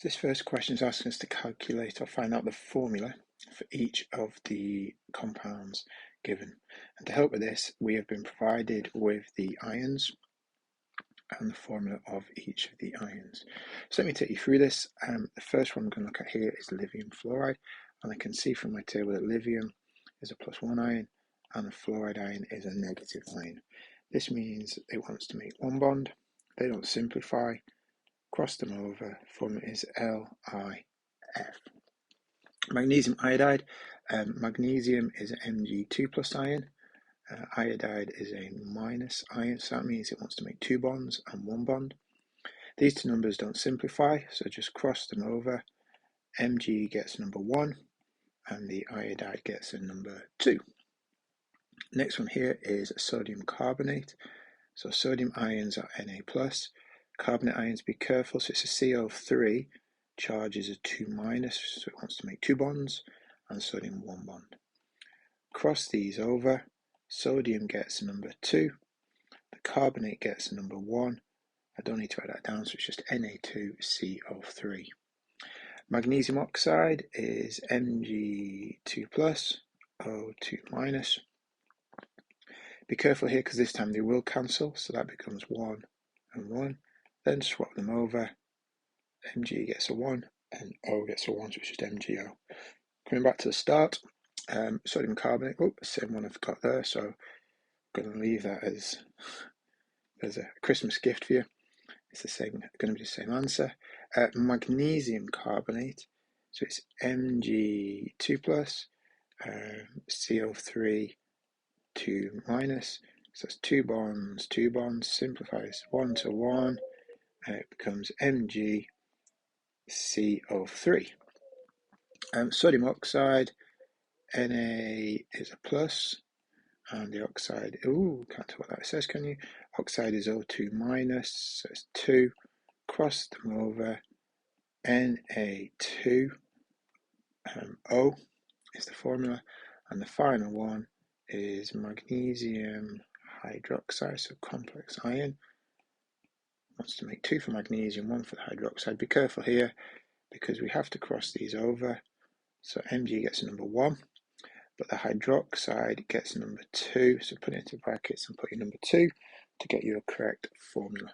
This first question is asking us to calculate or find out the formula for each of the compounds given. And to help with this, we have been provided with the ions and the formula of each of the ions. So let me take you through this. The first one we're going to look at here is lithium fluoride. And I can see from my table that lithium is a +1 ion and the fluoride ion is a negative ion. This means it wants to make one bond. They don't simplify. Cross them over, formula is LiF. Magnesium iodide, magnesium is an Mg2+ ion, iodide is a minus ion, so that means it wants to make two bonds and one bond. These two numbers don't simplify, so just cross them over. Mg gets number 1 and the iodide gets a number 2. Next one here is sodium carbonate. So sodium ions are Na+. Carbonate ions, be careful, so it's a CO3, charge is a 2-, so it wants to make two bonds, and sodium one bond. Cross these over, sodium gets number 2, the carbonate gets number 1, I don't need to write that down, so it's just Na2CO3. Magnesium oxide is Mg2+, O2-. Be careful here because this time they will cancel, so that becomes 1 and 1. Then swap them over. Mg gets a 1 and O gets a 1, so it's just MgO. Coming back to the start, sodium carbonate, same one I've got there, so I'm going to leave that as a Christmas gift for you. It's the same, going to be the same answer. Magnesium carbonate, so it's Mg2+, CO3, 2-, so it's two bonds, simplifies 1 to 1, and it becomes MgCO3. Sodium oxide, Na is a plus, and the oxide, can't tell what that says, can you? Oxide is O2-, so it's 2, cross them over, Na2, O is the formula, and the final one is magnesium hydroxide, so complex ion. Wants to make 2 for magnesium, 1 for the hydroxide. Be careful here because we have to cross these over. So Mg gets number 1, but the hydroxide gets number 2. So put it into brackets and put your number 2 to get your correct formula.